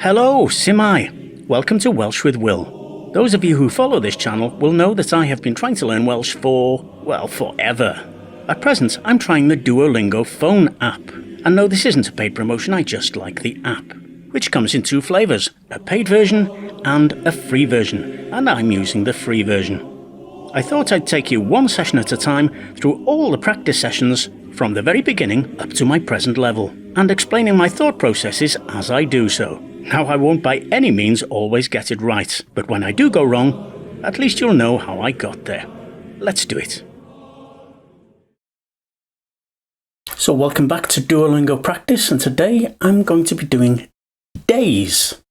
Hello, cymru. Welcome to Welsh with Will. Those of you who follow this channel will know that I have been trying to learn Welsh for, well, forever. At present, I'm trying the Duolingo phone app. And no, this isn't a paid promotion, I just like the app, which comes in two flavours, a paid version and a free version, and I'm using the free version. I thought I'd take you one session at a time through all the practice sessions from the very beginning up to my present level, and explaining my thought processes as I do so. Now, I won't by any means always get it right, but when I do go wrong, at least you'll know how I got there. Let's do it. So welcome back to Duolingo practice, and today I'm going to be doing days.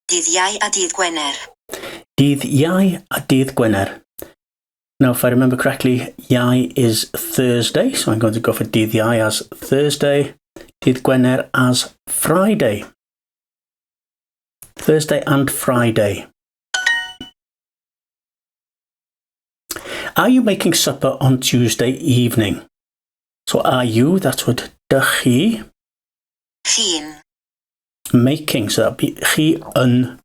Dydd Iau a Dydd Gwener. Dydd Iau a Dydd Gwener. Now, if I remember correctly, Iau is Thursday, so I'm going to go for Dydd Iau as Thursday, Dydd Gwener as Friday. Thursday and Friday. Are you making supper on Tuesday evening? So are you, that's what dych chi. Chi'n. Making, so that'd be chi yn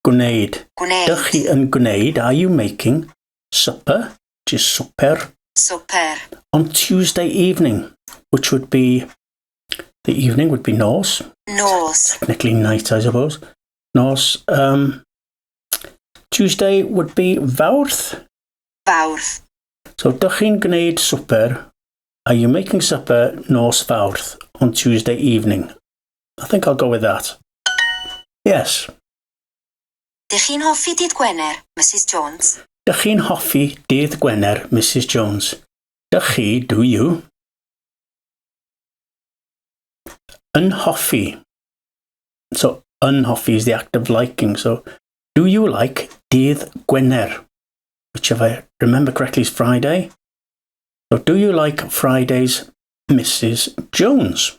gwneud. Gwneud. Dych chi yn gwneud, are you making supper, which is swper, Swper. on Tuesday evening, which would be, the evening would be nos, Nos. technically night I suppose. Nos, Tuesday would be fawrth. Fawrth. So dych chi'n gwneud swper, are you making supper nos fawrth on Tuesday evening? I think I'll go with that. Yes. Dych chi'n hoffi Dydd Gwener, Mrs Jones? Dych chi'n hoffi Dydd Gwener, Mrs Jones? Dych chi, do you? Yn hoffi. So, yn hoffi is the act of liking. So, do you like Dydd Gwener? Which, if I remember correctly, is Friday. So, do you like Fridays, Mrs Jones?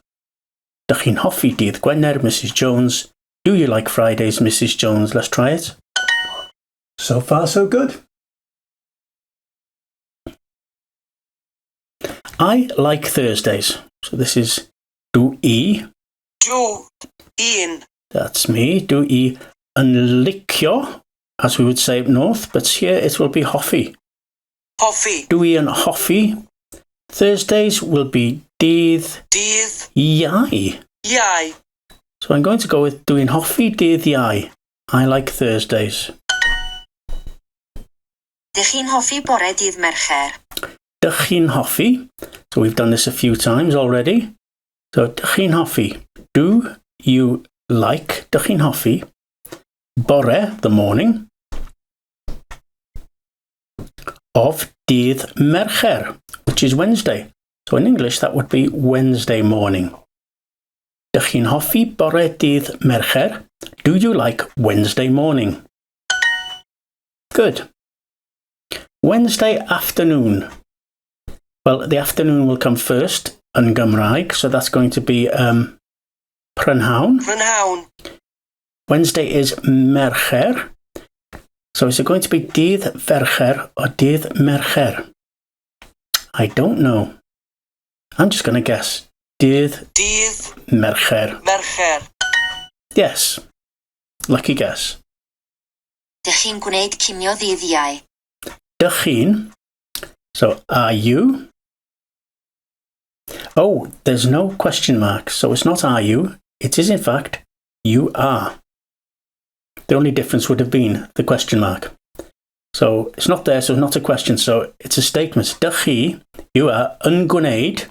Dych chi'n hoffi Dydd Gwener, Mrs Jones? Do you like Fridays, Mrs Jones? Let's try it. So far, so good. I like Thursdays. So this is do I. Do. I'n. That's me. Do I yn licio, as we would say up north, but here it will be hoffi. Hoffi. Do I yn hoffi. Thursdays will be dydd Dydd. Iau. Iau. So I'm going to go with doing hoffi dydd Iau. I like Thursdays. Dych chi'n hoffi bore Dydd Mercher? Dych chi'n hoffi. So we've done this a few times already. So dych chi'n hoffi. Do you like, dych chi'n hoffi, bore, the morning, of dydd Mercher, which is Wednesday. So in English that would be Wednesday morning. Dych chi'n hoffi bore dydd Mercher? Do you like Wednesday morning? Good. Wednesday afternoon. Well, the afternoon will come first yn Gymraeg, so that's going to be prynhawn. Prynhawn. Wednesday is Mercher. So is it going to be dydd Fercher or dydd Mercher? I don't know. I'm just going to guess. Dydd Mercher. Mercher. Yes. Lucky guess. Dych chi'n gwneud cinio Ddydd Iau? Dych chi'n. So are you? Oh, there's no question mark. So it's not are you. It is in fact you are. The only difference would have been the question mark. So it's not there, so it's not a question. So it's a statement. Dych chi, you are yn gwneud.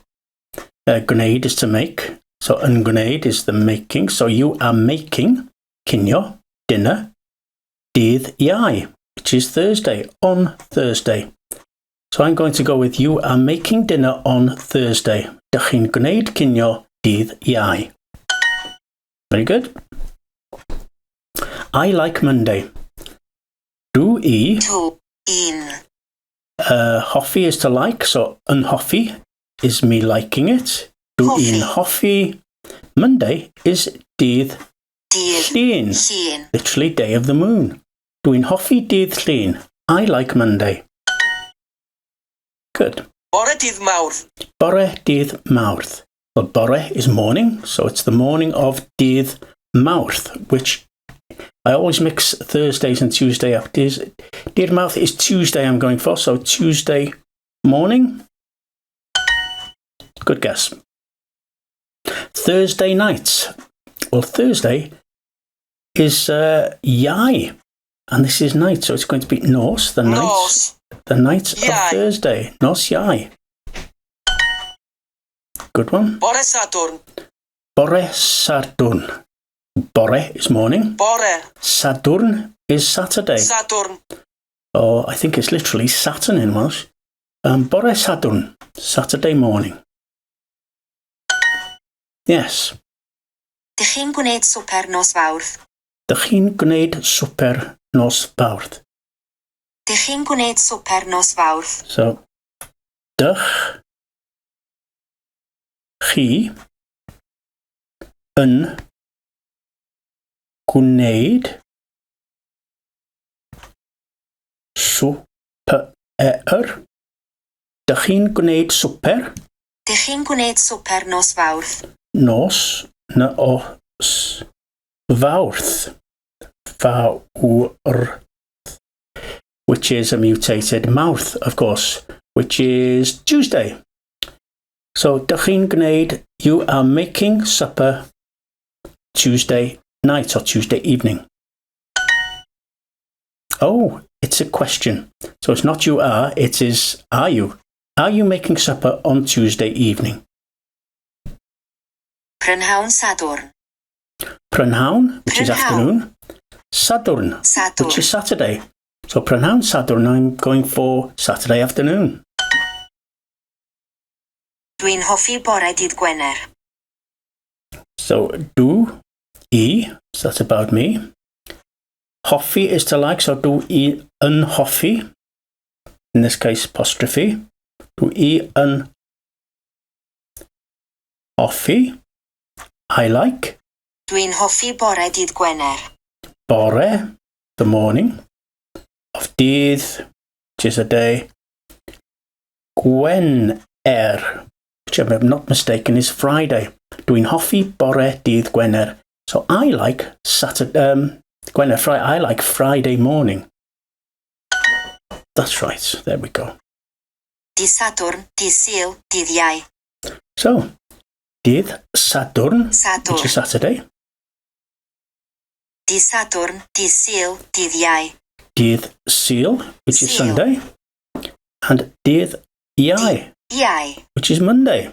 Gwneud is to make. So yn gwneud is the making. So you are making cinio, dinner, dydd Iau, which is Thursday, on Thursday. So I'm going to go with you are making dinner on Thursday. Dych chi'n gwneud cinio dydd Iau. Very good. I like Monday. Do I. Do. In. Hoffi is to like, so yn hoffi is me liking it. Do i'n hoffi. Monday is dydd Llun. Literally day of the moon. Do i'n hoffi dydd Llun. I like Monday. Good. Bore dydd Mawrth. Bore dydd Mawrth. Well, bore is morning, so it's the morning of dydd Mawrth, which I always mix Thursdays and Tuesday up. Dydd Mawrth is Tuesday I'm going for, so Tuesday morning. Good guess. Thursday nights. Well, Thursday is Iau, and this is night, so it's going to be nos, the nights, of Thursday. Nos Iau. Good one. Bore Sadwrn. Bore Sadwrn. Bore is morning. Bore. Sadwrn is Saturday. Sadwrn. Oh, I think it's literally Saturn in Welsh. Bore Sadwrn, Saturday morning. Yes. Dych chi'n gwneud swper nos Fawrth? Dych chi'n gwneud swper nos Fawrth? Dych chi'n gwneud swper nos Fawrth? So, dych chi yn gwneud swper? Dych chi'n gwneud swper? Dych chi'n gwneud swper nos Fawrth? Nos Fawrth. Fawrth. Which is a mutated mouth, of course, which is Tuesday. So, dych chi'n gwneud, you are making supper Tuesday night or Tuesday evening. Oh, it's a question. So it's not you are, it is are you. Are you making supper on Tuesday evening? Prynhawn Sadwrn. Prynhawn, which is afternoon. Sadwrn, which is Saturday. So prynhawn Sadwrn, I'm going for Saturday afternoon. Dwi'n hoffi bore dydd Gwener. So do, so that's about me. Hoffi is to like, so do I yn hoffi. In this case, apostrophe. Do I yn hoffi. I like. Dwi'n hoffi bore dydd Gwener. Bore, the morning. Of dydd, which is a day. Gwener, which if I'm not mistaken is Friday. Dwi'n hoffi bore dydd Gwener. So I like Saturday, Gwener, I like Friday morning. That's right, there we go. Dydd Sadwrn, dydd Sul, dydd Iau. So, dydd Sadwrn, which is Saturday. Dydd Sadwrn, dydd Sul, dydd Iau. Dydd Sul, which is Sunday. And dydd Iau, which is Monday.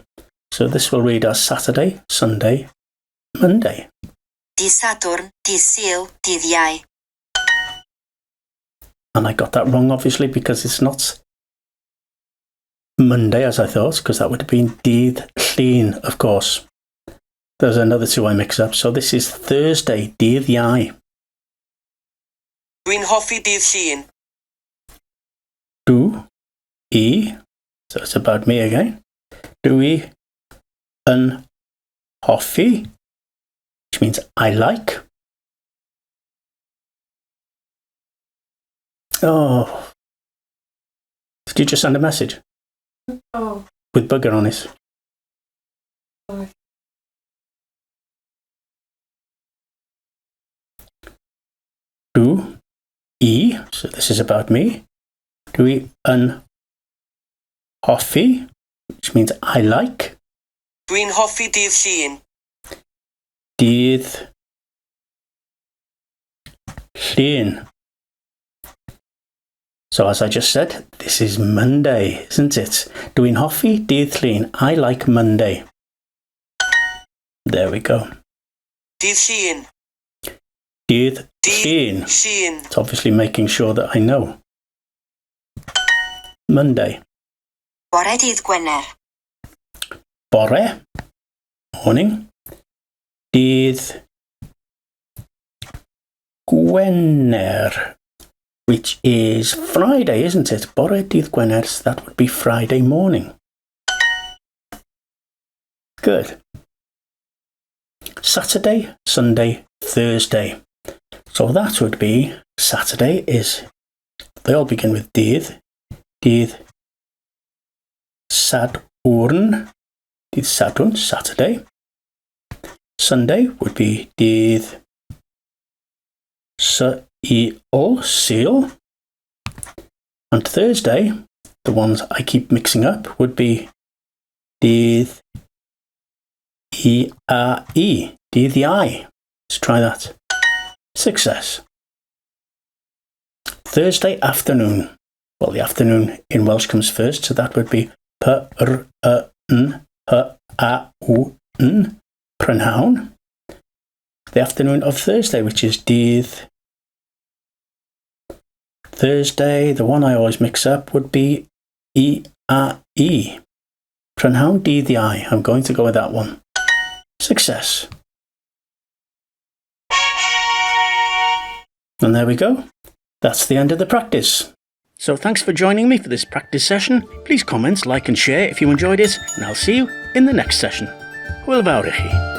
So this will read as Saturday, Sunday, Monday. Dydd Sadwrn, dydd Sul, dydd Iau. And I got that wrong, obviously, because it's not Monday, as I thought, because that would have been dydd Llun, of course. There's another two I mix up. So this is Thursday, dydd Iau. Dwi'n hoffi dydd Llun. Do, I, so it's about me again. Do I yn hoffi, which means I like. Oh. Did you just send a message? Oh. With bugger on it. Oh. Do I, so this is about me. Do I yn hoffi, which means I like. Dwi'n hoffi dydd Llun. Dydd Llun. So as I just said, this is Monday, isn't it? Dwi'n hoffi dydd Llun. I like Monday. There we go. Dydd Llun. Dydd Llun. Llun. It's obviously making sure that I know. Monday. Bore dydd Gwener. Bore, morning. Dydd Gwener, which is Friday, isn't it? Bore dydd Gwener, so that would be Friday morning. Good. Saturday, Sunday, Thursday. So that would be, Saturday is, they all begin with dydd. Dydd Sadwrn. Dydd Sadwrn, Saturday. Sunday would be dydd Sul, seal. And Thursday, the ones I keep mixing up, would be dydd I, dydd I. Let's try that. Success. Thursday afternoon. Well, the afternoon in Welsh comes first, so that would be pr'n, prynhawn. The afternoon of Thursday, which is dydd Thursday, the one I always mix up would be I. Prynhawn dydd I. I'm going to go with that one. Success. And there we go. That's the end of the practice. So thanks for joining me for this practice session. Please comment, like and share if you enjoyed it, and I'll see you in the next session. Hwyl fawr i chi.